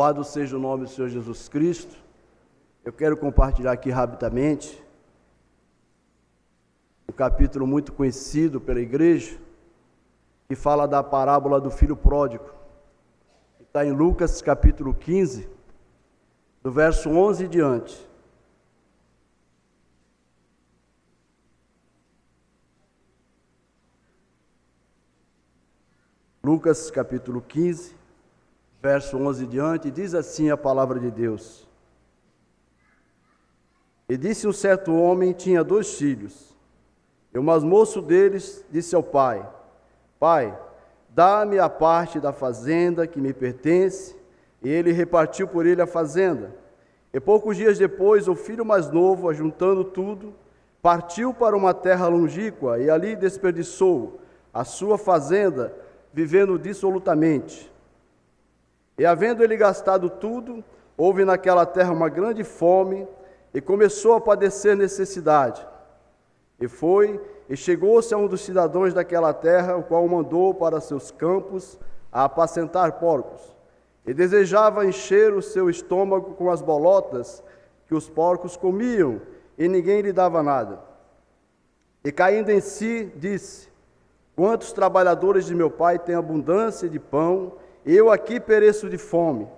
Louvado seja o nome do Senhor Jesus Cristo. Eu quero compartilhar aqui rapidamente um capítulo muito conhecido pela igreja, que fala da parábola do filho pródigo. Está em Lucas capítulo 15, do verso 11 em diante. Lucas capítulo 15, verso 11 em diante, diz assim a palavra de Deus. E disse um certo homem, tinha 2 filhos, e o mais moço deles disse ao pai: Pai, dá-me a parte da fazenda que me pertence. E ele repartiu por ele a fazenda. E poucos dias depois, o filho mais novo, ajuntando tudo, partiu para uma terra longínqua e ali desperdiçou a sua fazenda, vivendo dissolutamente. E havendo ele gastado tudo, houve naquela terra uma grande fome, e começou a padecer necessidade. E foi, e chegou-se a um dos cidadãos daquela terra, o qual o mandou para seus campos a apacentar porcos. E desejava encher o seu estômago com as bolotas que os porcos comiam, e ninguém lhe dava nada. E caindo em si, disse: Quantos trabalhadores de meu pai têm abundância de pão, e eu aqui pereço de fome.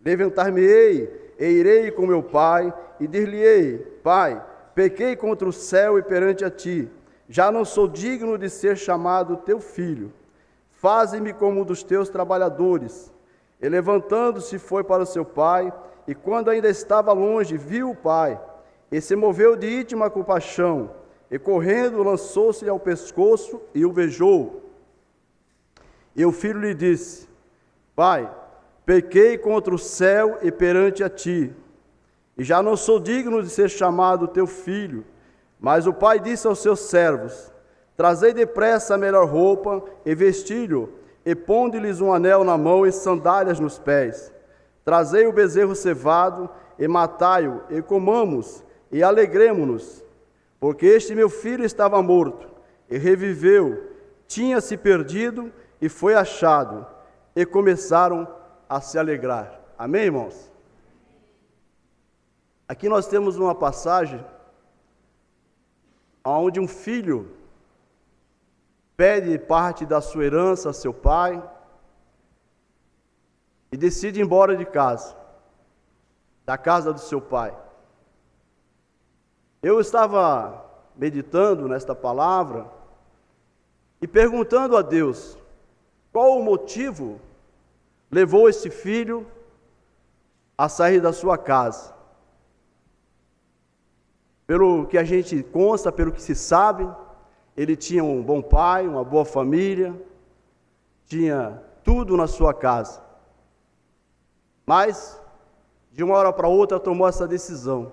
Levantar-me-ei, e irei com meu pai, e dir-lhe-ei: Pai, pequei contra o céu e perante a ti, já não sou digno de ser chamado teu filho. Faze-me como um dos teus trabalhadores. E levantando-se foi para o seu pai, e quando ainda estava longe, viu o pai, e se moveu de íntima compaixão, e correndo lançou-se-lhe ao pescoço e o beijou. E o filho lhe disse: Pai, pequei contra o céu e perante a ti, e já não sou digno de ser chamado teu filho. Mas o pai disse aos seus servos: Trazei depressa a melhor roupa e vestilho, e ponde-lhes um anel na mão e sandálias nos pés. Trazei o bezerro cevado e matai-o, e comamos, e alegremo-nos. Porque este meu filho estava morto, e reviveu, tinha se perdido, e foi achado. E começaram a se alegrar. Amém, irmãos? Aqui nós temos uma passagem onde um filho pede parte da sua herança a seu pai e decide ir embora de casa, da casa do seu pai. Eu estava meditando nesta palavra e perguntando a Deus qual o motivo levou esse filho a sair da sua casa. Pelo que a gente consta, pelo que se sabe, ele tinha um bom pai, uma boa família, tinha tudo na sua casa. Mas, de uma hora para outra, tomou essa decisão.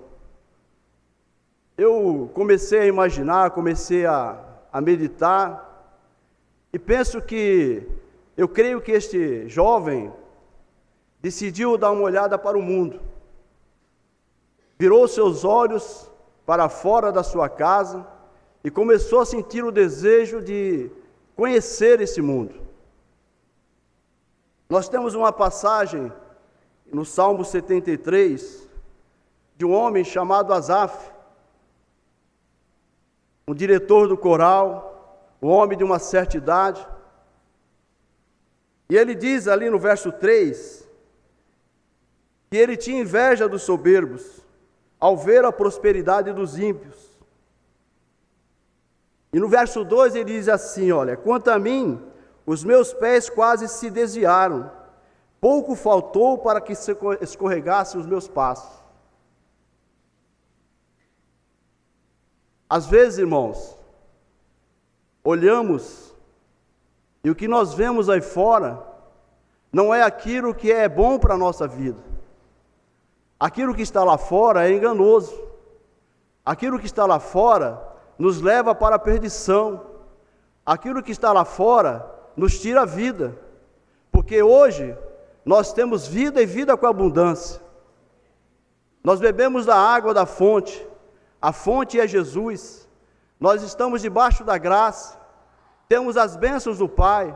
Eu comecei a imaginar, comecei a meditar, e penso que, eu creio que este jovem decidiu dar uma olhada para o mundo. Virou seus olhos para fora da sua casa e começou a sentir o desejo de conhecer esse mundo. Nós temos uma passagem no Salmo 73 de um homem chamado Asaf, um diretor do coral, um homem de uma certa idade. E ele diz ali no verso 3 que ele tinha inveja dos soberbos ao ver a prosperidade dos ímpios. E no verso 2 ele diz assim: olha, quanto a mim, os meus pés quase se desviaram, pouco faltou para que escorregassem os meus passos. Às vezes, irmãos, olhamos e o que nós vemos aí fora não é aquilo que é bom para a nossa vida. Aquilo que está lá fora é enganoso. Aquilo que está lá fora nos leva para a perdição. Aquilo que está lá fora nos tira a vida. Porque hoje nós temos vida e vida com abundância. Nós bebemos da água da fonte. A fonte é Jesus. Nós estamos debaixo da graça. Temos as bênçãos do Pai.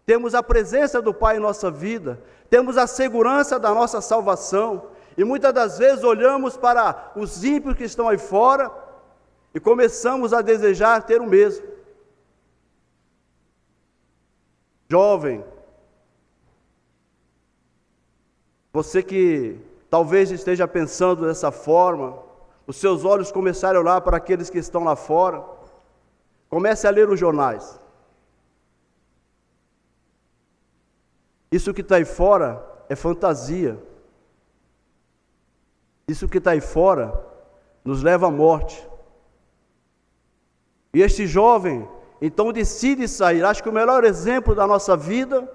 temos a presença do Pai em nossa vida, temos a segurança da nossa salvação, e muitas das vezes olhamos para os ímpios que estão aí fora e começamos a desejar ter o mesmo. Jovem, você que talvez esteja pensando dessa forma, os seus olhos começarem a olhar para aqueles que estão lá fora, comece a ler os jornais. Isso que está aí fora é fantasia. Isso que está aí fora nos leva à morte. E este jovem, então, decide sair. Acho que o melhor exemplo da nossa vida,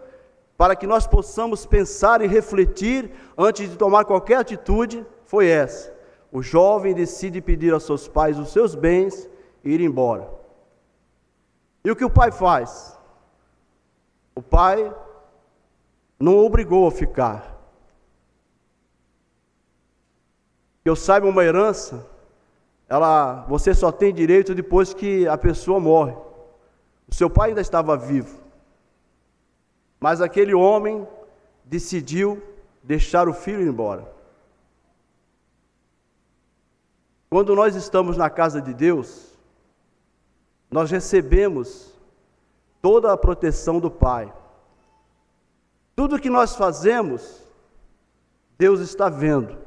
para que nós possamos pensar e refletir antes de tomar qualquer atitude, foi essa. O jovem decide pedir aos seus pais os seus bens e ir embora. E o que o pai faz? O pai não o obrigou a ficar. Que eu saiba, uma herança, você só tem direito depois que a pessoa morre. O seu pai ainda estava vivo. Mas aquele homem decidiu deixar o filho ir embora. Quando nós estamos na casa de Deus, nós recebemos toda a proteção do Pai. Tudo que nós fazemos, Deus está vendo.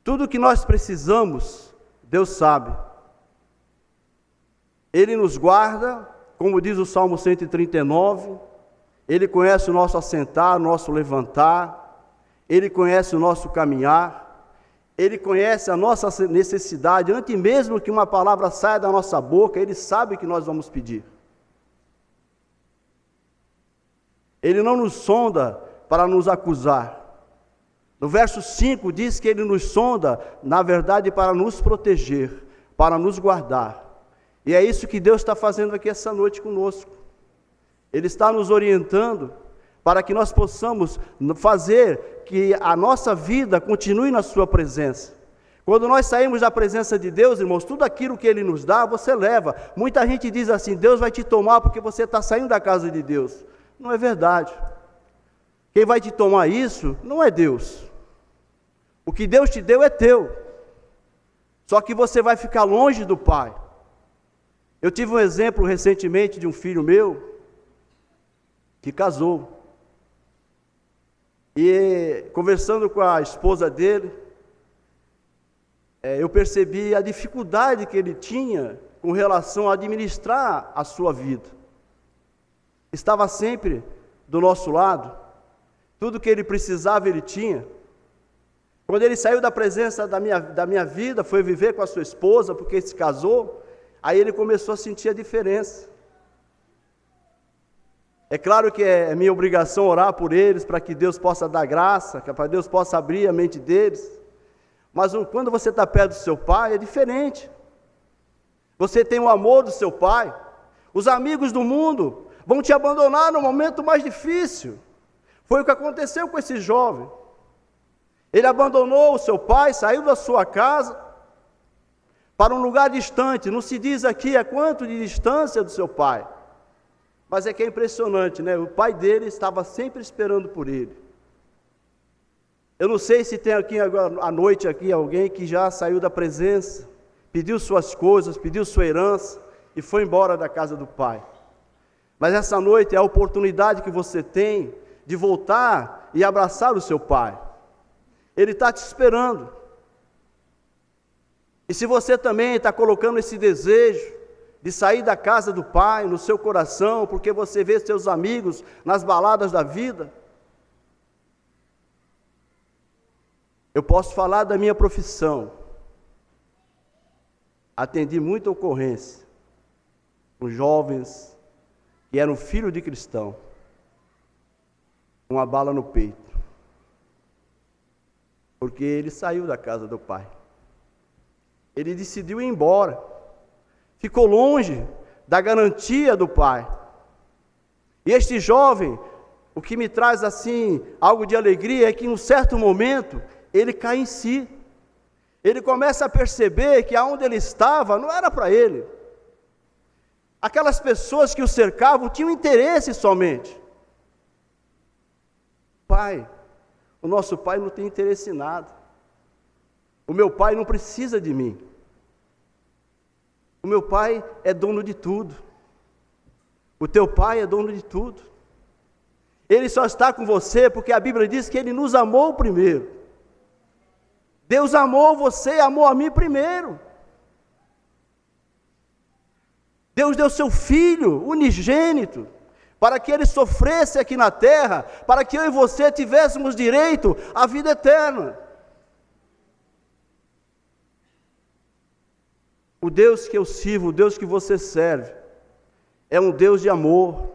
Tudo que nós precisamos, Deus sabe. Ele nos guarda, como diz o Salmo 139, Ele conhece o nosso assentar, o nosso levantar, Ele conhece o nosso caminhar, Ele conhece a nossa necessidade, antes mesmo que uma palavra saia da nossa boca, Ele sabe o que nós vamos pedir. Ele não nos sonda para nos acusar. No verso 5 diz que Ele nos sonda, na verdade, para nos proteger, para nos guardar. E é isso que Deus está fazendo aqui essa noite conosco. Ele está nos orientando para que nós possamos fazer que a nossa vida continue na sua presença. Quando nós saímos da presença de Deus, irmãos, tudo aquilo que Ele nos dá, você leva. Muita gente diz assim, Deus vai te tomar porque você está saindo da casa de Deus. Não é verdade. Quem vai te tomar isso não é Deus. O que Deus te deu é teu. Só que você vai ficar longe do Pai. Eu tive um exemplo recentemente de um filho meu que casou. E conversando com a esposa dele, eu percebi a dificuldade que ele tinha com relação a administrar a sua vida. Estava sempre do nosso lado, tudo que ele precisava ele tinha. Quando ele saiu da presença da minha vida, foi viver com a sua esposa, porque se casou, aí ele começou a sentir a diferença. É claro que é minha obrigação orar por eles, para que Deus possa dar graça, para que Deus possa abrir a mente deles. Mas quando você está perto do seu pai, é diferente. Você tem o amor do seu pai. Os amigos do mundo vão te abandonar no momento mais difícil. Foi o que aconteceu com esse jovem. Ele abandonou o seu pai, saiu da sua casa para um lugar distante. Não se diz aqui a quanto de distância do seu pai. Mas é que é impressionante, né? O pai dele estava sempre esperando por ele. Eu não sei se tem aqui agora, à noite aqui alguém que já saiu da presença, pediu suas coisas, pediu sua herança e foi embora da casa do pai. Mas essa noite é a oportunidade que você tem de voltar e abraçar o seu pai. Ele está te esperando. E se você também está colocando esse desejo de sair da casa do pai no seu coração, porque você vê seus amigos nas baladas da vida, eu posso falar da minha profissão. Atendi muita ocorrência com jovens que eram filhos de cristão, com uma bala no peito, porque ele saiu da casa do pai. Ele decidiu ir embora, ficou longe da garantia do pai. E este jovem, o que me traz assim algo de alegria é que em um certo momento ele cai em si. Ele começa a perceber que aonde ele estava não era para ele. Aquelas pessoas que o cercavam tinham interesse somente. Pai, o nosso pai não tem interesse em nada. O meu pai não precisa de mim. O meu pai é dono de tudo. O teu pai é dono de tudo. Ele só está com você porque a Bíblia diz que ele nos amou primeiro. Deus amou você e amou a mim primeiro. Deus deu seu Filho unigênito para que ele sofresse aqui na terra, para que eu e você tivéssemos direito à vida eterna. O Deus que eu sirvo, o Deus que você serve, é um Deus de amor.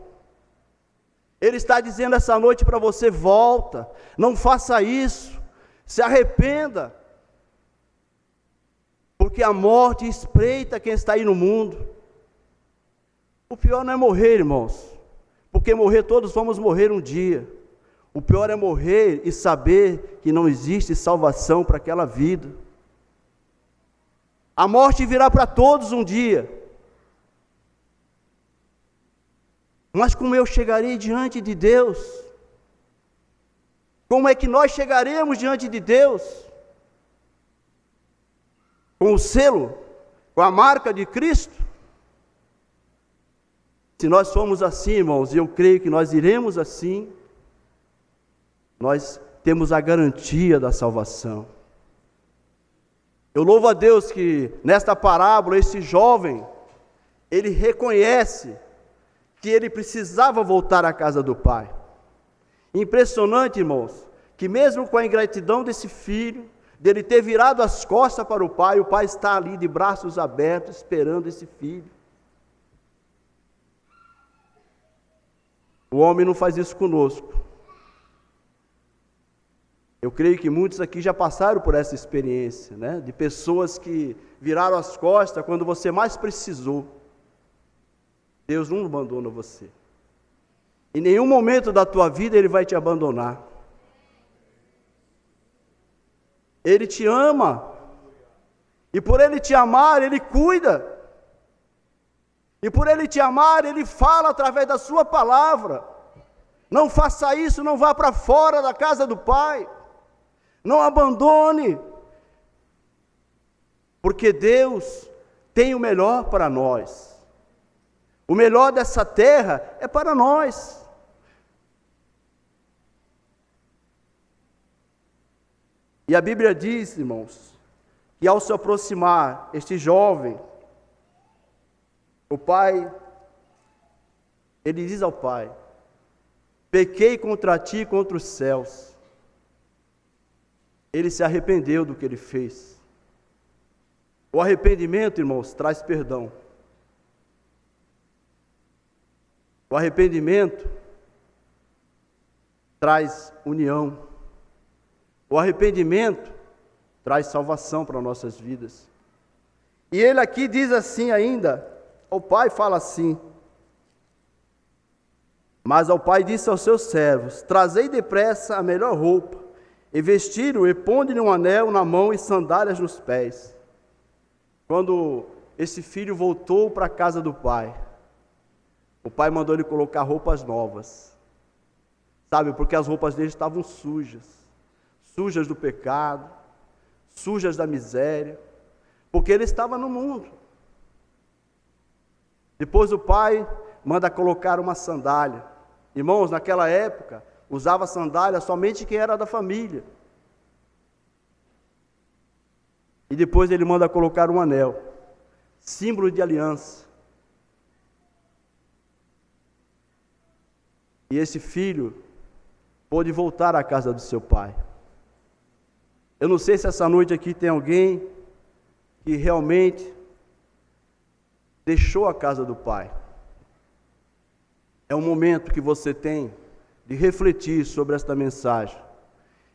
Ele está dizendo essa noite para você: volta, não faça isso, se arrependa, porque a morte espreita quem está aí no mundo. O pior não é morrer, irmãos, porque morrer todos vamos morrer um dia. O pior é morrer e saber que não existe salvação para aquela vida. A morte virá para todos um dia. Mas como eu chegarei diante de Deus? Como é que nós chegaremos diante de Deus? Com o selo, com a marca de Cristo? Se nós formos assim, irmãos, e eu creio que nós iremos assim, nós temos a garantia da salvação. Eu louvo a Deus que nesta parábola, esse jovem, ele reconhece que ele precisava voltar à casa do pai. Impressionante, irmãos, que mesmo com a ingratidão desse filho, dele ter virado as costas para o pai está ali de braços abertos, esperando esse filho. O homem não faz isso conosco. Eu creio que muitos aqui já passaram por essa experiência, né? De pessoas que viraram as costas quando você mais precisou. Deus não abandona você. Em nenhum momento da tua vida Ele vai te abandonar. Ele te ama. E por Ele te amar, Ele cuida. E por Ele te amar, Ele fala através da sua palavra. Não faça isso, não vá para fora da casa do Pai. Não abandone. Porque Deus tem o melhor para nós. O melhor dessa terra é para nós. E a Bíblia diz, irmãos, que ao se aproximar este jovem, o pai, ele diz ao pai: pequei contra ti e contra os céus. Ele se arrependeu do que ele fez. O arrependimento, irmãos, traz perdão. O arrependimento traz união. O arrependimento traz salvação para nossas vidas. E ele aqui diz assim ainda, o pai fala assim: mas ao pai disse aos seus servos: trazei depressa a melhor roupa, e vestiram, e ponde-lhe um anel na mão e sandálias nos pés. Quando esse filho voltou para a casa do pai, o pai mandou ele colocar roupas novas. Sabe, porque as roupas dele estavam sujas. Sujas do pecado, sujas da miséria, porque ele estava no mundo. Depois o pai manda colocar uma sandália. Irmãos, naquela época, usava sandália somente quem era da família. E depois ele manda colocar um anel, símbolo de aliança. E esse filho pôde voltar à casa do seu pai. Eu não sei se essa noite aqui tem alguém que realmente deixou a casa do pai. É um momento que você tem de refletir sobre esta mensagem.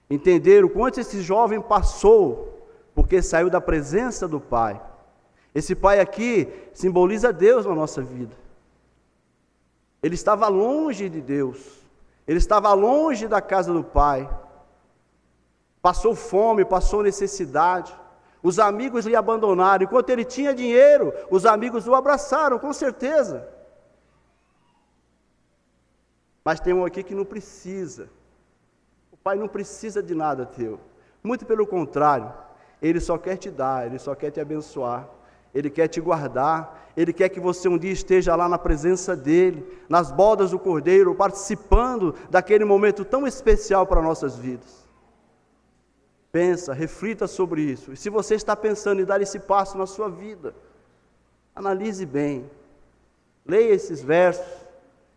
Entender o quanto esse jovem passou, porque saiu da presença do pai. Esse pai aqui simboliza Deus na nossa vida. Ele estava longe de Deus. Ele estava longe da casa do pai. Passou fome, passou necessidade. Os amigos lhe abandonaram. Enquanto ele tinha dinheiro, os amigos o abraçaram, com certeza. Mas tem um aqui que não precisa. O Pai não precisa de nada teu. Muito pelo contrário, Ele só quer te dar, Ele só quer te abençoar. Ele quer te guardar, Ele quer que você um dia esteja lá na presença dEle, nas bodas do Cordeiro, participando daquele momento tão especial para nossas vidas. Pensa, reflita sobre isso. E se você está pensando em dar esse passo na sua vida, analise bem, leia esses versos,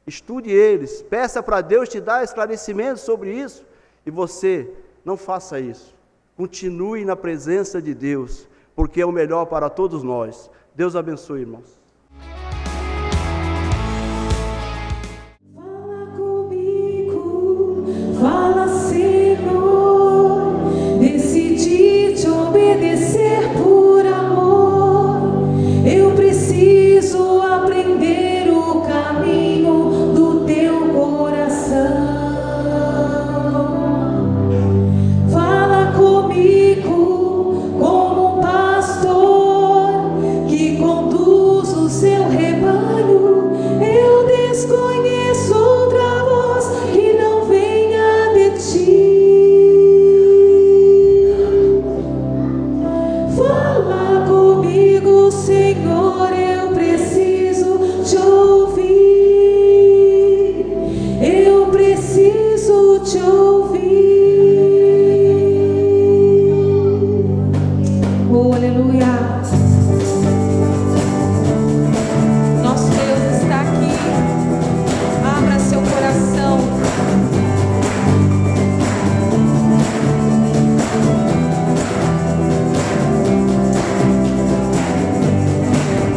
estude eles, peça para Deus te dar esclarecimento sobre isso, e você não faça isso. Continue na presença de Deus, porque é o melhor para todos nós. Deus abençoe, irmãos. Fala comigo, fala, Senhor, decidi te obedecer por amor. Eu preciso aprender o caminho do teu coração. Fala comigo como um pastor que conduz o seu rebanho. Eu desconheço outra voz que não venha de ti. Fala comigo, Senhor, eu preciso te ouvir. Eu preciso te ouvir. Oh, aleluia. Nosso Deus está aqui. Abra seu coração.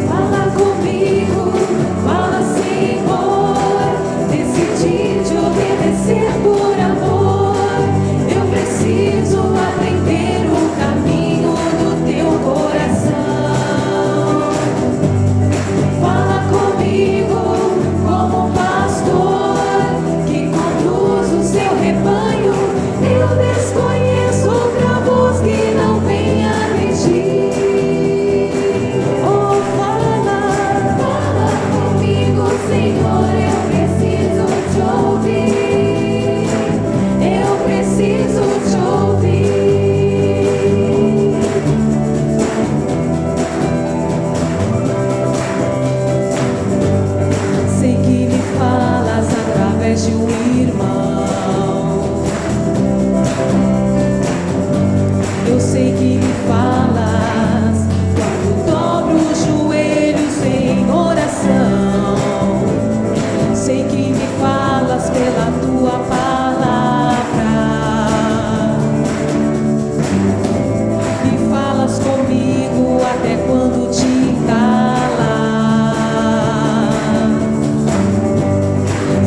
Fala comigo, fala, Senhor, decidi te obedecer por amor. Eu preciso aprender o caminho do teu coração. Fala comigo como um pastor que conduz o seu rebanho. Eu desconheço outra voz que não venha de ti. Oh, fala comigo, Senhor, eu preciso te ouvir. Eu preciso te ouvir. Sei que me falas através de um irmão. Eu sei que me falas quando dobro os joelhos em oração. Sei que me falas pela tua palavra. E falas comigo até quando te calas.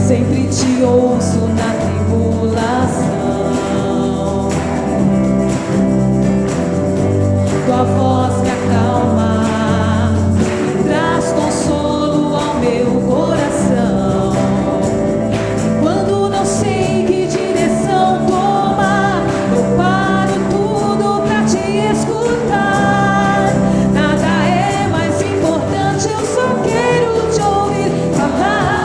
Sempre te ouço na tribulação. Tua voz me acalma, traz consolo ao meu coração. Quando não sei que direção tomar, eu paro tudo pra te escutar. Nada é mais importante, eu só quero te ouvir falar.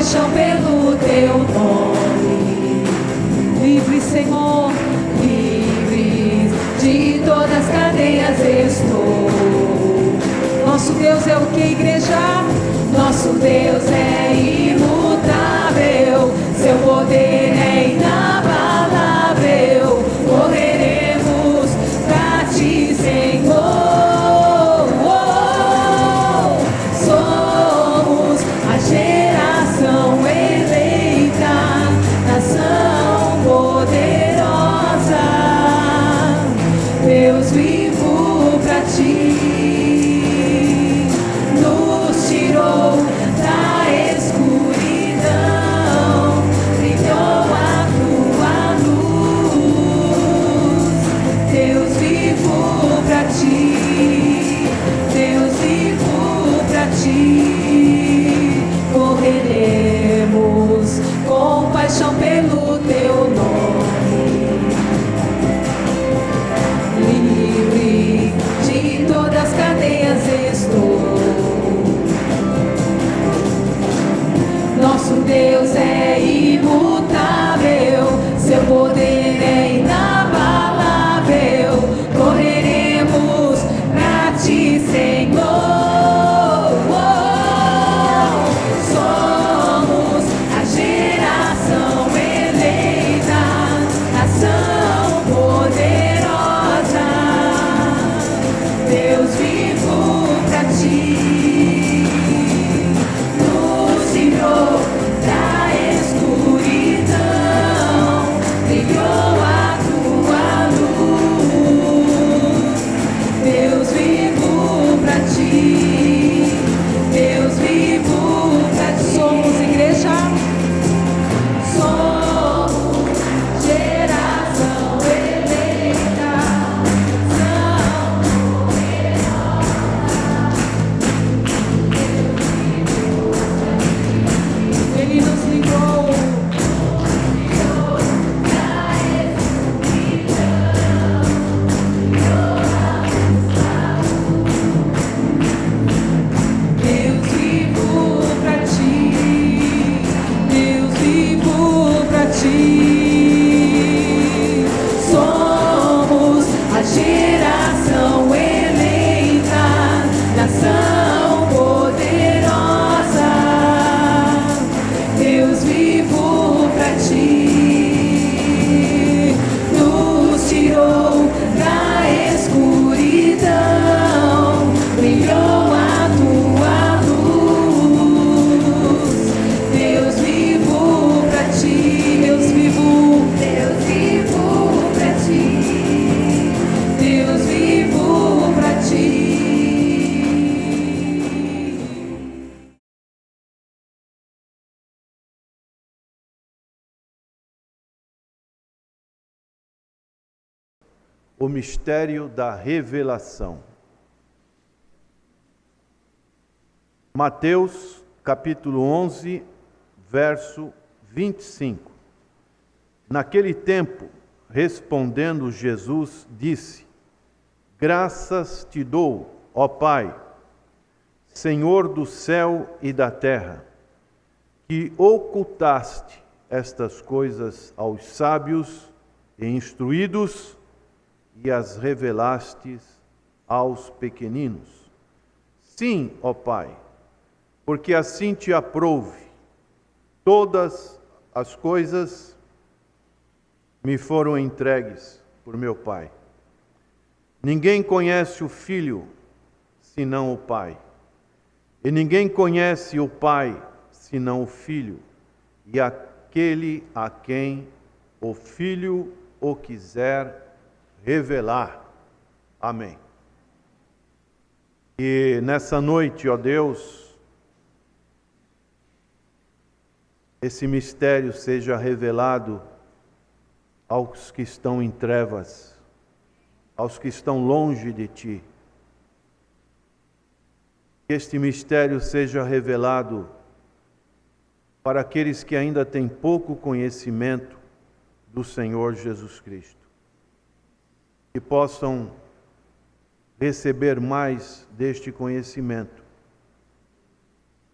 compaixão pelo teu nome. Livre, Senhor, livre de todas as cadeias estou. Nosso Deus é o que, igreja? Nosso Deus é imutável, seu poder é inabalável. Correremos pra ti, Senhor. Somos a geração eleita, nação poderosa, Deus vivo pra ti. Nos tirou da escuridão, brilhou a tua luz. Deus vivo pra ti, Deus vivo pra ti. Correremos com paixão pelo teu nome. Livre de todas as cadeias estou. Nosso Deus é imutável, seu poder é inabalável. Correremos pra ti, Senhor. Somos a geração eleita, nação poderosa, Deus vivo pra ti. Nos livrou da escuridão, brilhou a tua luz. Deus vivo pra ti, Deus vivo pra ti. Somos igreja, somos geração eleita, nação poderosa. Ele nos livrou da escuridão, Deus vivo pra ti, Deus vivo pra ti. Somos a geração eleita, nação poderosa, Deus vivo pra ti. Nos tirou da escuridão, brilhou a tua luz. Deus vivo pra ti, Deus vivo pra ti, Deus vivo pra ti. O mistério da revelação. Mateus, capítulo 11, verso 25. Naquele tempo, respondendo Jesus, disse: Graças te dou, ó Pai, Senhor do céu e da terra, que ocultaste estas coisas aos sábios e instruídos e as revelastes aos pequeninos. Sim, ó Pai, porque assim te aprouve. Todas as coisas me foram entregues por meu Pai. Ninguém conhece o Filho senão o Pai, e ninguém conhece o Pai senão o Filho, e aquele a quem o Filho o quiser revelar. Amém. E nessa noite, ó Deus, esse mistério seja revelado aos que estão em trevas, aos que estão longe de Ti. Que este mistério seja revelado para aqueles que ainda têm pouco conhecimento do Senhor Jesus Cristo. Que possam receber mais deste conhecimento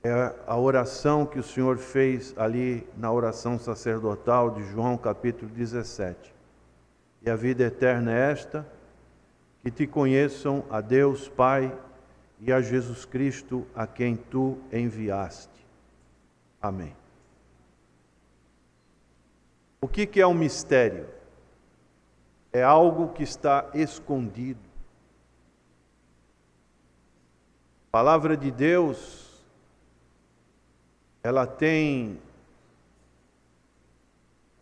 É a oração que o Senhor fez ali na oração sacerdotal de João capítulo 17. E a vida eterna é esta, que te conheçam a Deus Pai e a Jesus Cristo, a quem tu enviaste. Amém. O que é um mistério? É algo que está escondido. A palavra de Deus, ela tem,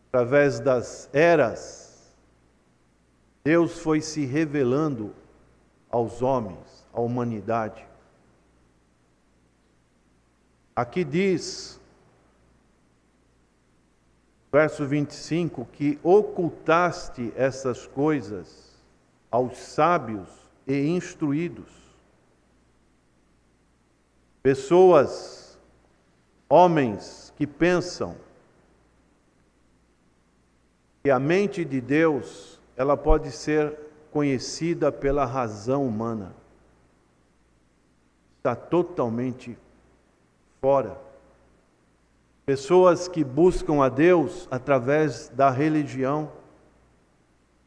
através das eras, Deus foi se revelando aos homens, à humanidade. Aqui diz, verso 25, que ocultaste essas coisas aos sábios e instruídos. Pessoas, homens que pensam que a mente de Deus, ela pode ser conhecida pela razão humana. Está totalmente fora. Pessoas que buscam a Deus através da religião,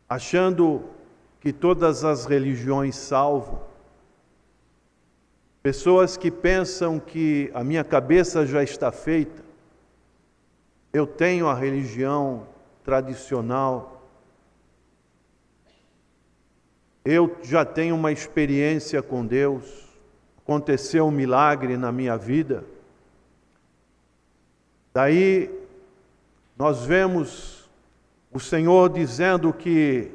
achando que todas as religiões salvam. Pessoas que pensam que a minha cabeça já está feita, eu tenho a religião tradicional, eu já tenho uma experiência com Deus, aconteceu um milagre na minha vida. Daí nós vemos o Senhor dizendo que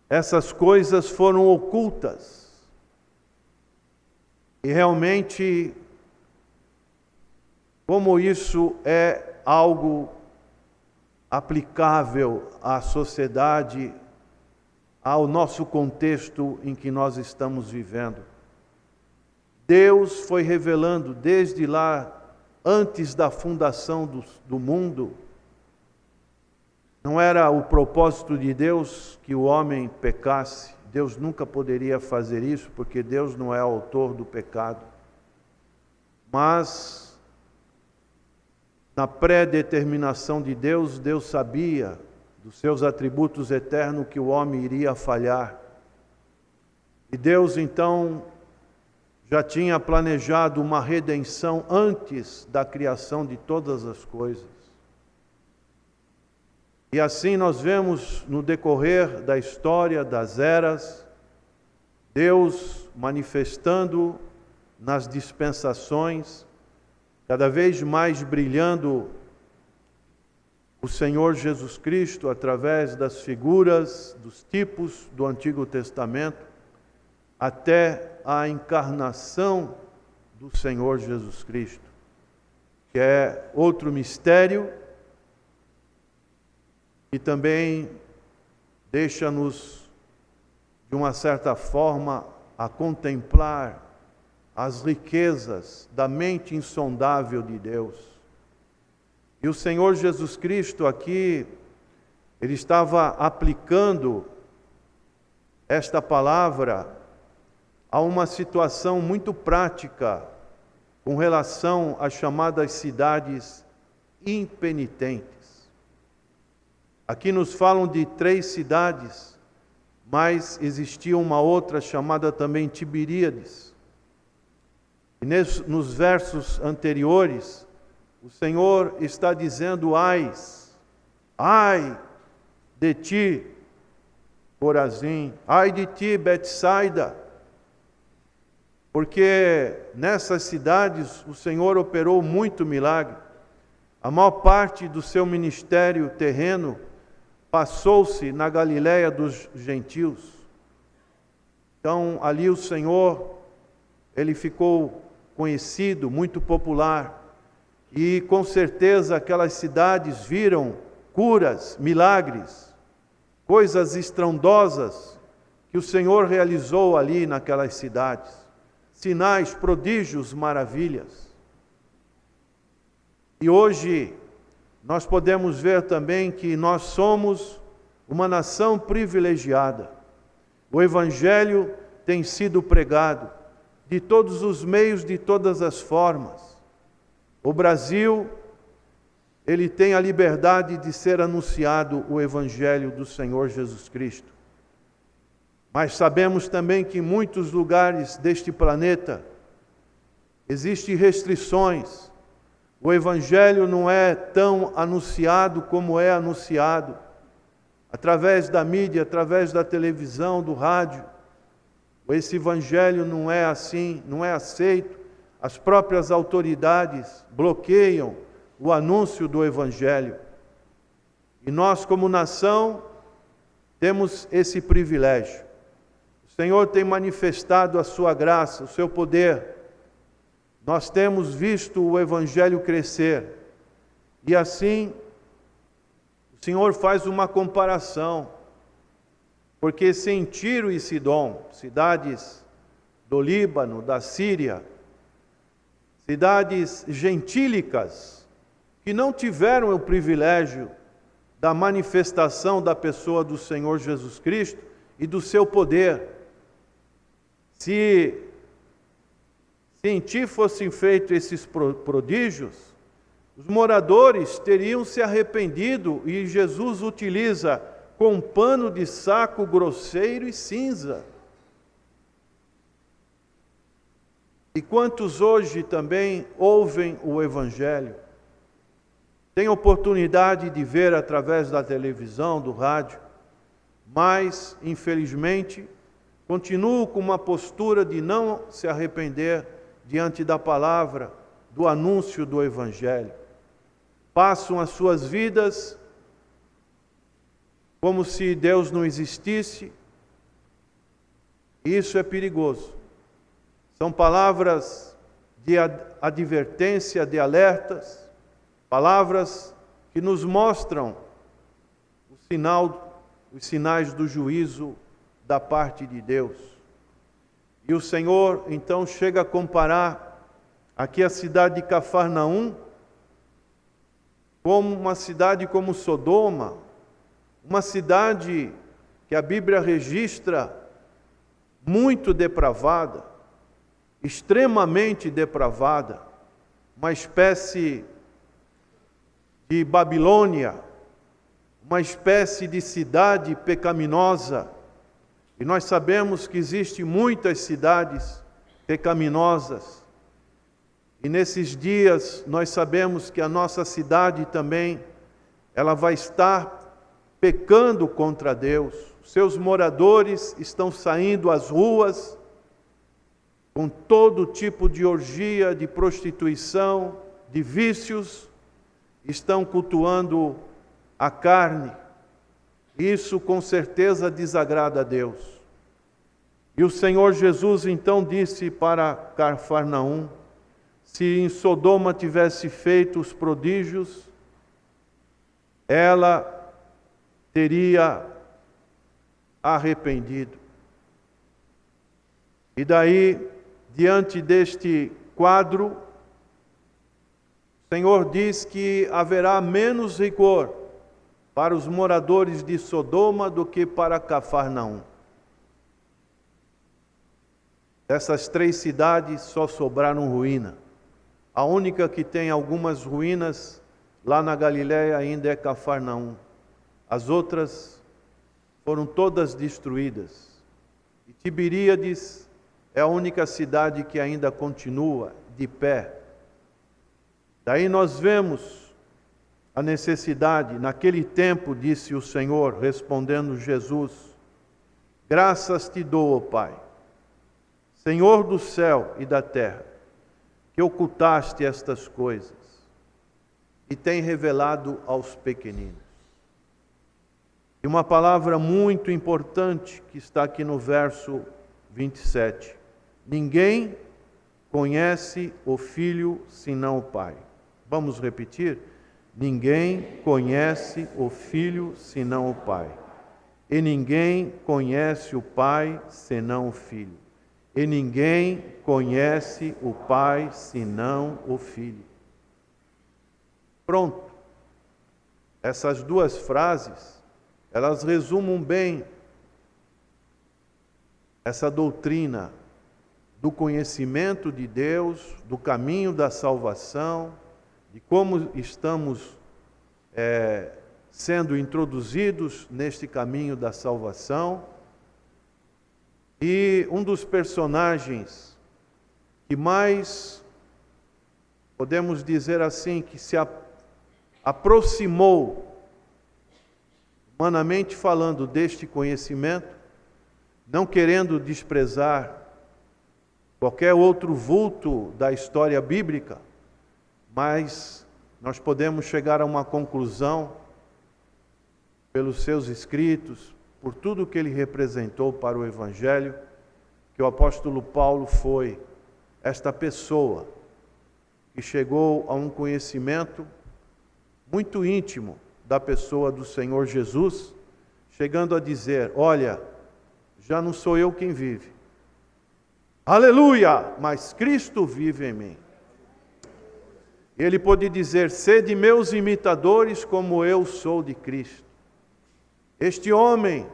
essas coisas foram ocultas. E realmente, como isso é algo aplicável à sociedade, ao nosso contexto em que nós estamos vivendo. Deus foi revelando desde lá, antes da fundação do mundo. Não era o propósito de Deus que o homem pecasse. Deus nunca poderia fazer isso, porque Deus não é autor do pecado. Mas, na pré-determinação de Deus, Deus sabia dos seus atributos eternos que o homem iria falhar. E Deus, então, já tinha planejado uma redenção antes da criação de todas as coisas. E assim nós vemos no decorrer da história, das eras, Deus manifestando nas dispensações, cada vez mais brilhando o Senhor Jesus Cristo através das figuras, dos tipos do Antigo Testamento, até a encarnação do Senhor Jesus Cristo, que é outro mistério e também deixa-nos, de uma certa forma, a contemplar as riquezas da mente insondável de Deus. E o Senhor Jesus Cristo aqui, Ele estava aplicando esta palavra a uma situação muito prática com relação às chamadas cidades impenitentes. Aqui nos falam de 3 cidades, mas existia uma outra chamada também Tiberíades. E nos versos anteriores, o Senhor está dizendo: ai de ti, Corazim, ai de ti, Betsaida, porque nessas cidades o Senhor operou muito milagre. A maior parte do seu ministério terreno passou-se na Galiléia dos gentios. Então ali o Senhor, Ele ficou conhecido, muito popular, e com certeza aquelas cidades viram curas, milagres, coisas estrondosas que o Senhor realizou ali naquelas cidades, sinais, prodígios, maravilhas. E hoje nós podemos ver também que nós somos uma nação privilegiada. O Evangelho tem sido pregado, de todos os meios, de todas as formas. O Brasil, ele tem a liberdade de ser anunciado o Evangelho do Senhor Jesus Cristo. Mas sabemos também que em muitos lugares deste planeta existem restrições. O Evangelho não é tão anunciado como é anunciado através da mídia, através da televisão, do rádio. Esse Evangelho não é assim, não é aceito. As próprias autoridades bloqueiam o anúncio do Evangelho. E nós, como nação, temos esse privilégio. O Senhor tem manifestado a sua graça, o seu poder. Nós temos visto o Evangelho crescer. E assim, o Senhor faz uma comparação. Porque se em Tiro e Sidom, cidades do Líbano, da Síria, cidades gentílicas, que não tiveram o privilégio da manifestação da pessoa do Senhor Jesus Cristo e do seu poder. Se em ti fossem feitos esses prodígios, os moradores teriam se arrependido, e Jesus utiliza com um pano de saco grosseiro e cinza. E quantos hoje também ouvem o Evangelho, têm oportunidade de ver através da televisão, do rádio, mas, infelizmente, continuam com uma postura de não se arrepender diante da palavra, do anúncio do Evangelho. Passam as suas vidas como se Deus não existisse. Isso é perigoso. São palavras de advertência, de alertas, palavras que nos mostram os sinais do juízo da parte de Deus. E o Senhor então chega a comparar aqui a cidade de Cafarnaum como uma cidade como Sodoma, uma cidade que a Bíblia registra muito depravada, extremamente depravada, uma espécie de Babilônia, uma espécie de cidade pecaminosa. E nós sabemos que existem muitas cidades pecaminosas. E nesses dias nós sabemos que a nossa cidade também, ela vai estar pecando contra Deus. Seus moradores estão saindo às ruas com todo tipo de orgia, de prostituição, de vícios, estão cultuando a carne. Isso com certeza desagrada a Deus. E o Senhor Jesus então disse para Cafarnaum: se em Sodoma tivesse feito os prodígios, ela teria arrependido. E daí, diante deste quadro, o Senhor diz que haverá menos rigor para os moradores de Sodoma do que para Cafarnaum. Dessas 3 cidades só sobraram ruína. A única que tem algumas ruínas lá na Galiléia ainda é Cafarnaum. As outras foram todas destruídas. E Tiberíades é a única cidade que ainda continua de pé. Daí nós vemos a necessidade. Naquele tempo, disse o Senhor, respondendo Jesus: graças te dou, ó Pai, Senhor do céu e da terra, que ocultaste estas coisas e tem revelado aos pequeninos. E uma palavra muito importante que está aqui no verso 27. Ninguém conhece o Filho senão o Pai. Vamos repetir? Ninguém conhece o Filho senão o Pai. E ninguém conhece o Pai senão o Filho. E ninguém conhece o Pai senão o Filho. Pronto. Essas 2 frases, elas resumem bem essa doutrina do conhecimento de Deus, do caminho da salvação, de como estamos sendo introduzidos neste caminho da salvação. E um dos personagens que mais, podemos dizer assim, que se aproximou, humanamente falando, deste conhecimento, não querendo desprezar qualquer outro vulto da história bíblica, mas nós podemos chegar a uma conclusão pelos seus escritos, por tudo que ele representou para o Evangelho, que o apóstolo Paulo foi esta pessoa que chegou a um conhecimento muito íntimo da pessoa do Senhor Jesus, chegando a dizer: olha, já não sou eu quem vive, aleluia, mas Cristo vive em mim. Ele pôde dizer: sede meus imitadores como eu sou de Cristo. Este homem,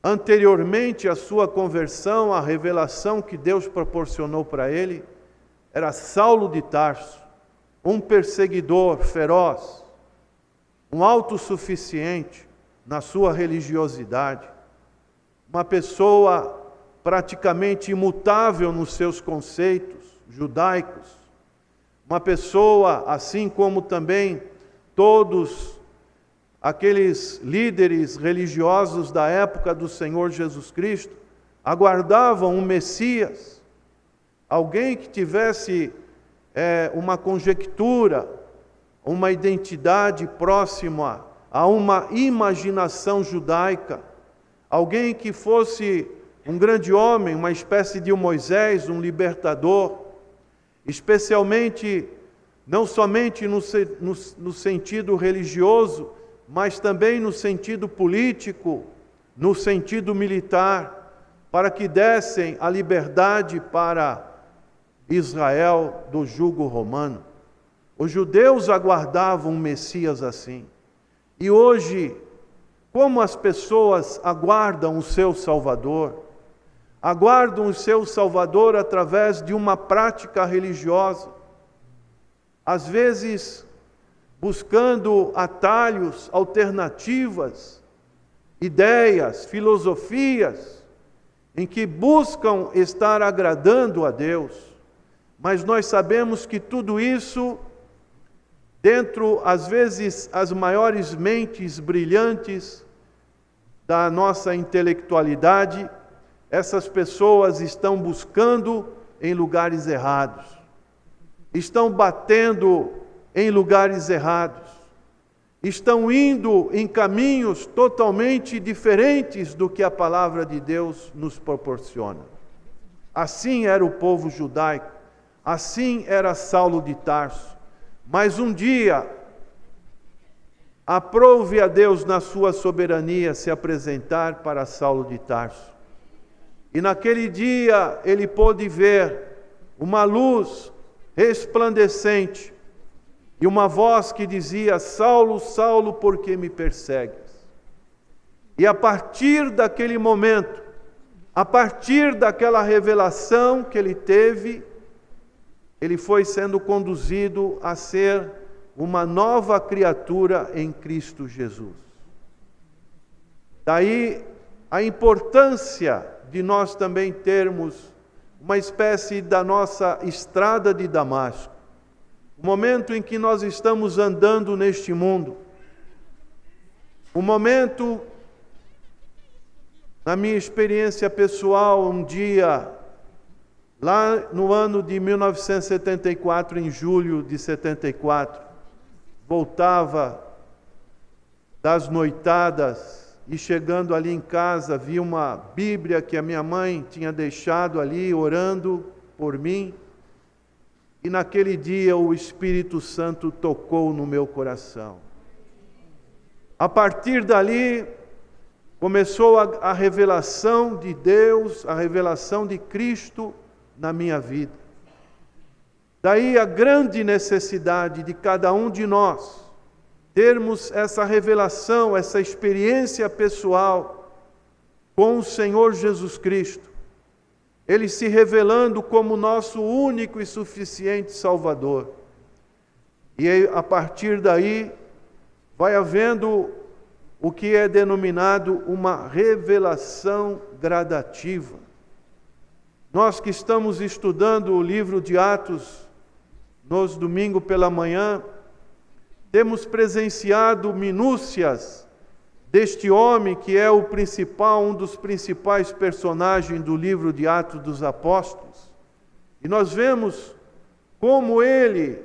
anteriormente à sua conversão, à revelação que Deus proporcionou para ele, era Saulo de Tarso, um perseguidor feroz, um autossuficiente na sua religiosidade, uma pessoa praticamente imutável nos seus conceitos judaicos, uma pessoa, assim como também todos aqueles líderes religiosos da época do Senhor Jesus Cristo, aguardavam um Messias, alguém que tivesse uma conjectura, uma identidade próxima a uma imaginação judaica, alguém que fosse um grande homem, uma espécie de um Moisés, um libertador, especialmente, não somente no sentido religioso, mas também no sentido político, no sentido militar, para que dessem a liberdade para Israel do jugo romano. Os judeus aguardavam um Messias assim. E hoje, como as pessoas aguardam o seu Salvador? Aguardam o seu Salvador através de uma prática religiosa, às vezes buscando atalhos, alternativas, ideias, filosofias, em que buscam estar agradando a Deus. Mas nós sabemos que tudo isso, dentro, às vezes, as maiores mentes brilhantes da nossa intelectualidade, essas pessoas estão buscando em lugares errados, estão batendo em lugares errados, estão indo em caminhos totalmente diferentes do que a palavra de Deus nos proporciona. Assim era o povo judaico, assim era Saulo de Tarso. Mas um dia, aprouve a Deus na sua soberania se apresentar para Saulo de Tarso. E naquele dia ele pôde ver uma luz resplandecente e uma voz que dizia: Saulo, Saulo, por que me persegues? E a partir daquele momento, a partir daquela revelação que ele teve, ele foi sendo conduzido a ser uma nova criatura em Cristo Jesus. Daí a importância de nós também termos uma espécie da nossa estrada de Damasco. O momento em que nós estamos andando neste mundo, o momento, na minha experiência pessoal, um dia, lá no ano de 1974, em julho de 74, voltava das noitadas e chegando ali em casa, vi uma Bíblia que a minha mãe tinha deixado ali, orando por mim. E naquele dia o Espírito Santo tocou no meu coração. A partir dali, começou a revelação de Deus, a revelação de Cristo na minha vida. Daí a grande necessidade de cada um de nós termos essa revelação, essa experiência pessoal com o Senhor Jesus Cristo. Ele se revelando como nosso único e suficiente Salvador. E a partir daí, vai havendo o que é denominado uma revelação gradativa. Nós que estamos estudando o livro de Atos, nos domingos pela manhã, temos presenciado minúcias deste homem que é o principal, um dos principais personagens do livro de Atos dos Apóstolos. E nós vemos como ele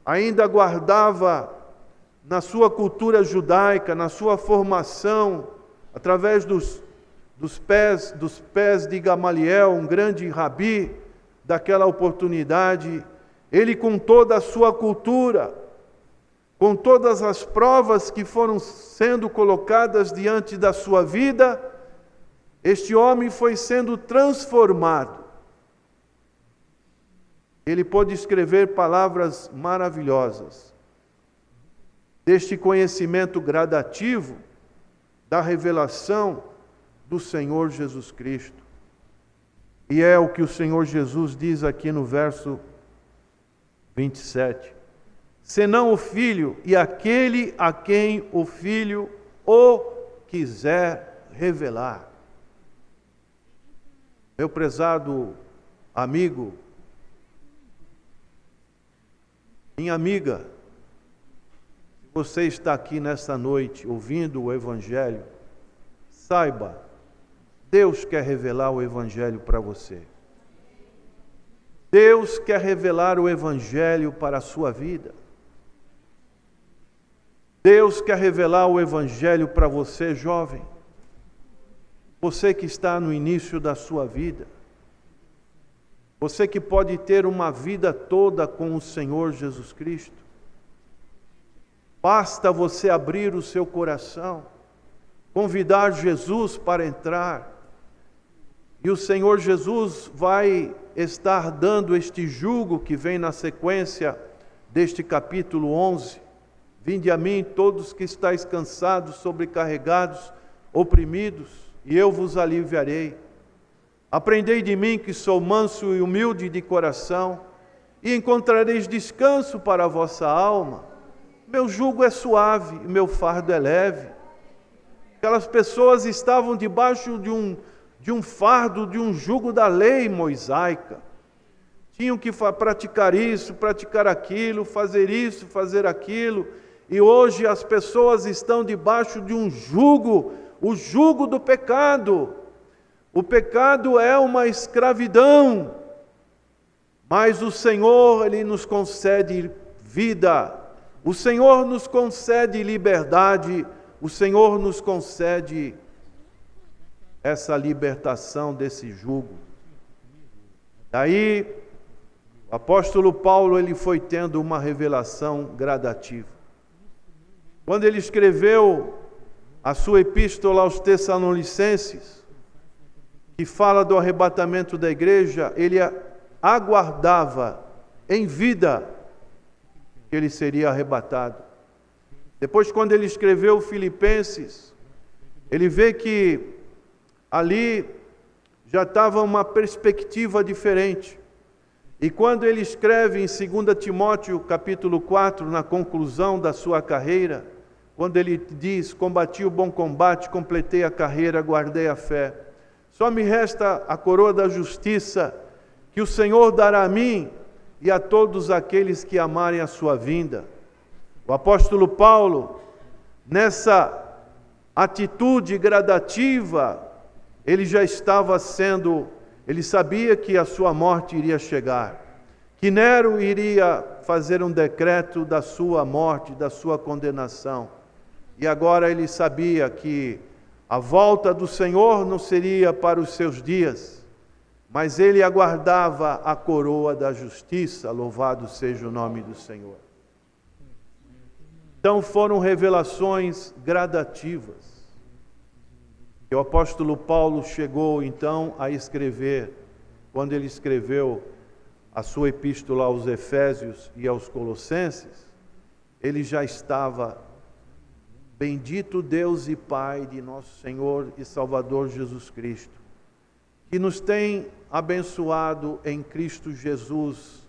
ainda guardava na sua cultura judaica, na sua formação, através dos pés de Gamaliel, um grande rabi daquela oportunidade, ele com toda a sua cultura, com todas as provas que foram sendo colocadas diante da sua vida, este homem foi sendo transformado. Ele pôde escrever palavras maravilhosas deste conhecimento gradativo da revelação do Senhor Jesus Cristo. E é o que o Senhor Jesus diz aqui no verso 27. Senão o Filho e aquele a quem o Filho o quiser revelar. Meu prezado amigo, minha amiga, se você está aqui nesta noite ouvindo o Evangelho, saiba, Deus quer revelar o Evangelho para você. Deus quer revelar o Evangelho para a sua vida. Deus quer revelar o Evangelho para você, jovem. Você que está no início da sua vida. Você que pode ter uma vida toda com o Senhor Jesus Cristo. Basta você abrir o seu coração, convidar Jesus para entrar. E o Senhor Jesus vai estar dando este jugo que vem na sequência deste capítulo 11. Vinde a mim todos que estáis cansados, sobrecarregados, oprimidos, e eu vos aliviarei. Aprendei de mim que sou manso e humilde de coração, e encontrareis descanso para a vossa alma. Meu jugo é suave e meu fardo é leve. Aquelas pessoas estavam debaixo de um fardo, de um jugo da lei mosaica. Tinham que praticar isso, praticar aquilo, fazer isso, fazer aquilo. E hoje as pessoas estão debaixo de um jugo, o jugo do pecado. O pecado é uma escravidão, mas o Senhor, Ele nos concede vida, o Senhor nos concede liberdade, o Senhor nos concede essa libertação desse jugo. Daí, o apóstolo Paulo, ele foi tendo uma revelação gradativa. Quando ele escreveu a sua epístola aos Tessalonicenses, que fala do arrebatamento da igreja, ele aguardava em vida que ele seria arrebatado. Depois, quando ele escreveu Filipenses, ele vê que ali já estava uma perspectiva diferente. E quando ele escreve em 2 Timóteo capítulo 4, na conclusão da sua carreira, quando ele diz, combati o bom combate, completei a carreira, guardei a fé. Só me resta a coroa da justiça, que o Senhor dará a mim e a todos aqueles que amarem a sua vinda. O apóstolo Paulo, nessa atitude gradativa, ele já estava ele sabia que a sua morte iria chegar, que Nero iria fazer um decreto da sua morte, da sua condenação. E agora ele sabia que a volta do Senhor não seria para os seus dias, mas ele aguardava a coroa da justiça, louvado seja o nome do Senhor. Então foram revelações gradativas. E o apóstolo Paulo chegou então a escrever, quando ele escreveu a sua epístola aos Efésios e aos Colossenses, ele já estava: bendito Deus e Pai de nosso Senhor e Salvador Jesus Cristo, que nos tem abençoado em Cristo Jesus,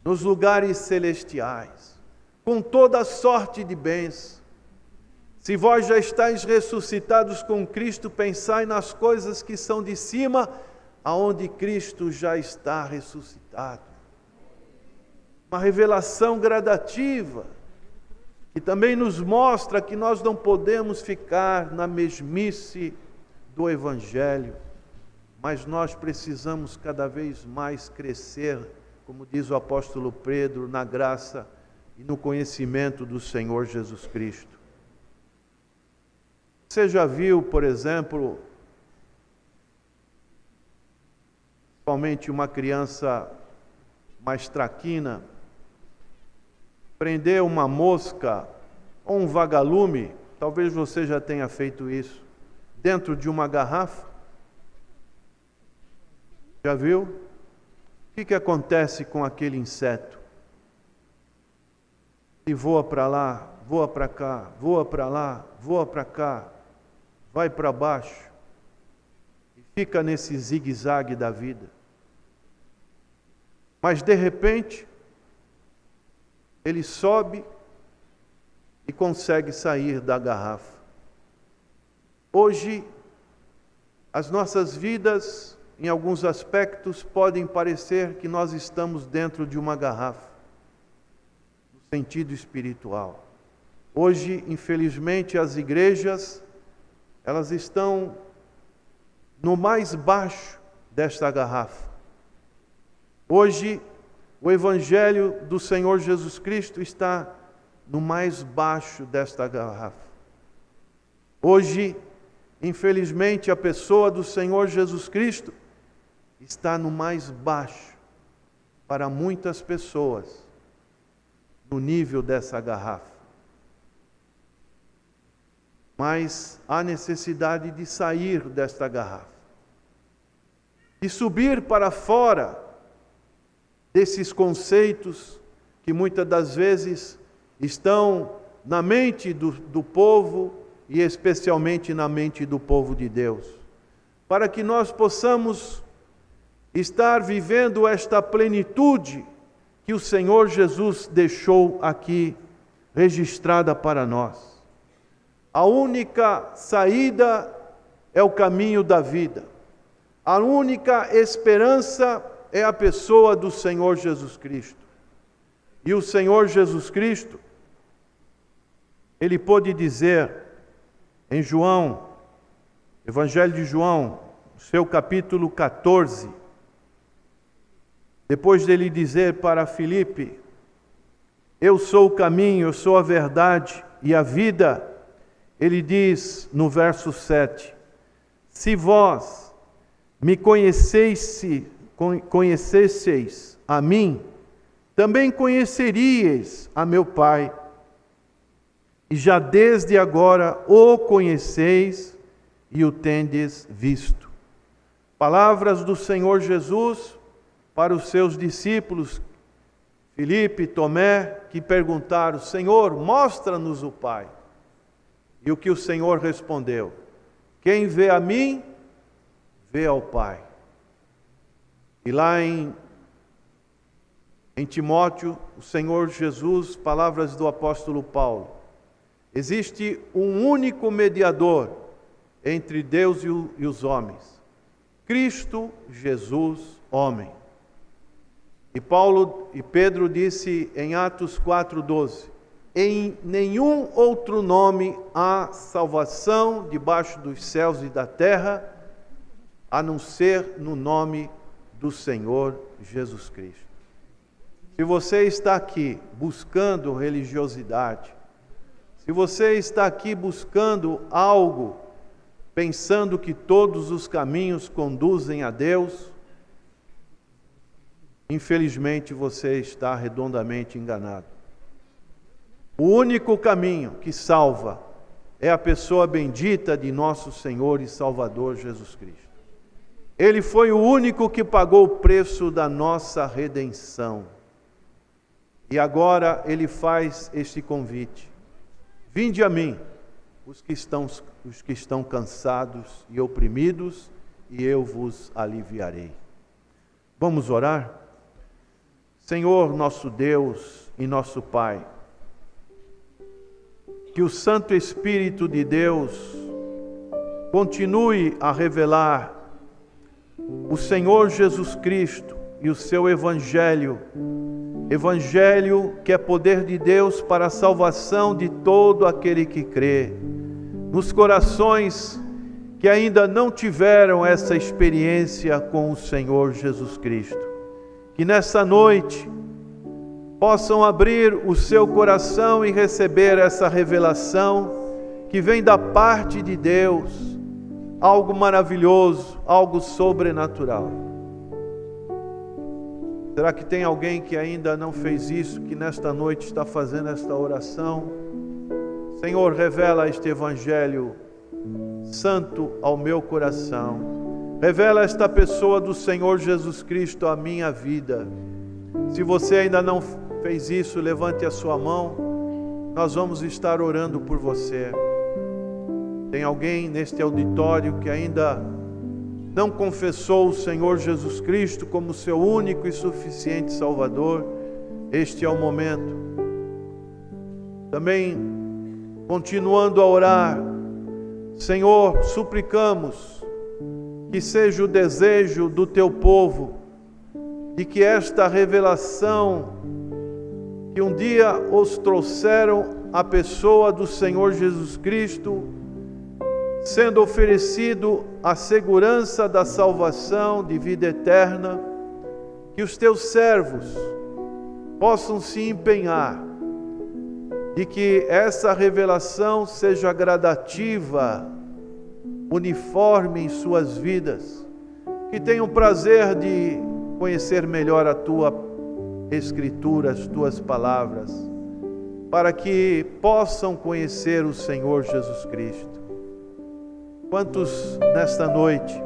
nos lugares celestiais, com toda sorte de bens. Se vós já estáis ressuscitados com Cristo, pensai nas coisas que são de cima, aonde Cristo já está ressuscitado. Uma revelação gradativa, que também nos mostra que nós não podemos ficar na mesmice do Evangelho, mas nós precisamos cada vez mais crescer, como diz o apóstolo Pedro, na graça e no conhecimento do Senhor Jesus Cristo. Você já viu, por exemplo, principalmente uma criança mais traquina, prender uma mosca ou um vagalume, talvez você já tenha feito isso, dentro de uma garrafa? Já viu? O que acontece com aquele inseto? Ele voa para lá, voa para cá, voa para lá, voa para cá, vai para baixo e fica nesse zigue-zague da vida. Mas de repente, ele sobe e consegue sair da garrafa. Hoje, as nossas vidas, em alguns aspectos, podem parecer que nós estamos dentro de uma garrafa, no sentido espiritual. Hoje, infelizmente, as igrejas, elas estão no mais baixo desta garrafa. Hoje, o Evangelho do Senhor Jesus Cristo está no mais baixo desta garrafa. Hoje, infelizmente, a pessoa do Senhor Jesus Cristo está no mais baixo, para muitas pessoas, no nível dessa garrafa. Mas há necessidade de sair desta garrafa, de subir para fora desses conceitos que muitas das vezes estão na mente do povo e especialmente na mente do povo de Deus, para que nós possamos estar vivendo esta plenitude que o Senhor Jesus deixou aqui registrada para nós. A única saída é o caminho da vida. A única esperança é a pessoa do Senhor Jesus Cristo. E o Senhor Jesus Cristo, Ele pôde dizer em João, Evangelho de João, seu capítulo 14, depois dele dizer para Filipe, eu sou o caminho, eu sou a verdade e a vida, ele diz no verso 7, se vós me conhecesseis a mim, também conheceríeis a meu Pai, e já desde agora o conheceis e o tendes visto. Palavras do Senhor Jesus para os seus discípulos, Filipe, Tomé, que perguntaram, Senhor, mostra-nos o Pai. E o que o Senhor respondeu, quem vê a mim, vê ao Pai. E lá em Timóteo, o Senhor Jesus, palavras do apóstolo Paulo, existe um único mediador entre Deus e os homens, Cristo Jesus, homem. E Pedro disse em Atos 4:12, em nenhum outro nome há salvação debaixo dos céus e da terra, a não ser no nome do Senhor Jesus Cristo. Se você está aqui buscando religiosidade, se você está aqui buscando algo, pensando que todos os caminhos conduzem a Deus, infelizmente você está redondamente enganado. O único caminho que salva é a pessoa bendita de nosso Senhor e Salvador Jesus Cristo. Ele foi o único que pagou o preço da nossa redenção. E agora Ele faz este convite. Vinde a mim, os que estão cansados e oprimidos, e eu vos aliviarei. Vamos orar? Senhor, nosso Deus e nosso Pai, que o Santo Espírito de Deus continue a revelar o Senhor Jesus Cristo e o seu Evangelho, Evangelho que é poder de Deus para a salvação de todo aquele que crê, nos corações que ainda não tiveram essa experiência com o Senhor Jesus Cristo. Que nessa noite possam abrir o seu coração e receber essa revelação que vem da parte de Deus, algo maravilhoso, algo sobrenatural. Será que tem alguém que ainda não fez isso, que nesta noite está fazendo esta oração? Senhor, revela este Evangelho santo ao meu coração. Revela esta pessoa do Senhor Jesus Cristo à minha vida. Se você ainda não fez isso, levante a sua mão. Nós vamos estar orando por você. Tem alguém neste auditório que ainda não confessou o Senhor Jesus Cristo como seu único e suficiente Salvador? Este é o momento. Também, continuando a orar, Senhor, suplicamos que seja o desejo do teu povo de que esta revelação que um dia os trouxeram a pessoa do Senhor Jesus Cristo, sendo oferecido a segurança da salvação de vida eterna, que os teus servos possam se empenhar de que essa revelação seja gradativa, uniforme em suas vidas, que tenham prazer de conhecer melhor a tua Escritura, as tuas palavras, para que possam conhecer o Senhor Jesus Cristo. Quantos nesta noite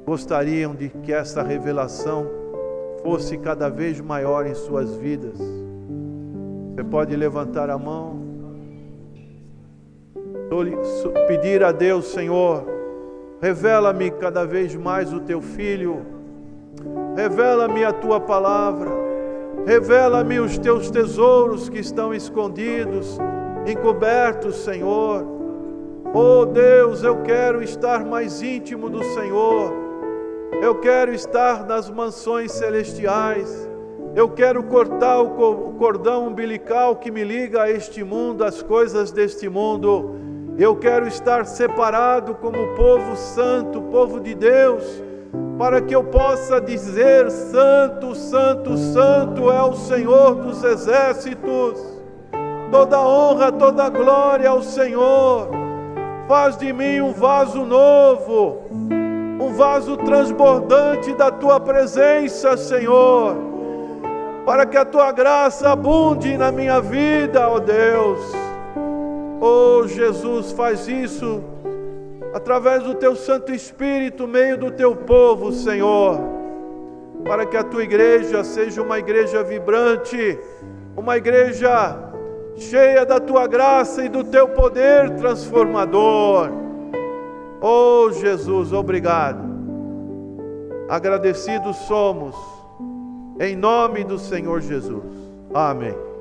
gostariam de que essa revelação fosse cada vez maior em suas vidas? Você pode levantar a mão, pedir a Deus: Senhor, revela-me cada vez mais o teu Filho, revela-me a tua palavra, revela-me os teus tesouros que estão escondidos, encobertos, Senhor. Oh Deus, eu quero estar mais íntimo do Senhor, eu quero estar nas mansões celestiais, eu quero cortar o cordão umbilical que me liga a este mundo, às coisas deste mundo. Eu quero estar separado como povo santo, povo de Deus, para que eu possa dizer: Santo, Santo, Santo é o Senhor dos exércitos. Toda honra, toda glória ao Senhor. Faz de mim um vaso novo, um vaso transbordante da tua presença, Senhor, para que a tua graça abunde na minha vida, ó Deus. Oh Jesus, faz isso através do teu Santo Espírito, meio do teu povo, Senhor, para que a tua igreja seja uma igreja vibrante, uma igreja cheia da tua graça e do teu poder transformador. Oh Jesus, obrigado. Agradecidos somos, em nome do Senhor Jesus. Amém.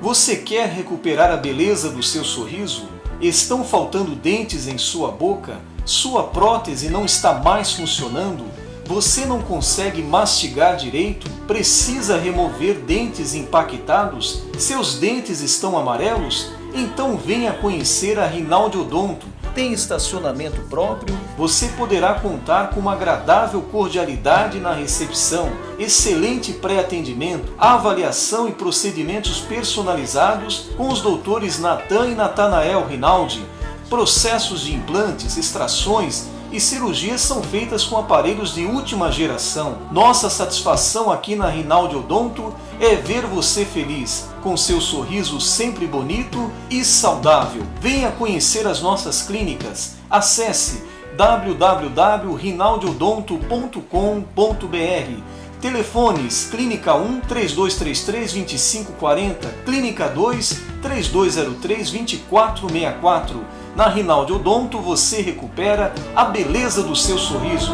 Você quer recuperar a beleza do seu sorriso? Estão faltando dentes em sua boca? Sua prótese não está mais funcionando? Você não consegue mastigar direito? Precisa remover dentes impactados? Seus dentes estão amarelos? Então venha conhecer a Rinaldi Odonto. Tem estacionamento próprio? Você poderá contar com uma agradável cordialidade na recepção, excelente pré-atendimento, avaliação e procedimentos personalizados com os doutores Natan e Natanael Rinaldi, processos de implantes, extrações e cirurgias são feitas com aparelhos de última geração. Nossa satisfação aqui na Rinaldi Odonto é ver você feliz, com seu sorriso sempre bonito e saudável. Venha conhecer as nossas clínicas. Acesse www.rinaldiodonto.com.br. Telefones: Clínica 1 3233 2540, Clínica 2 3203 2464. Na Rinaldi Odonto você recupera a beleza do seu sorriso.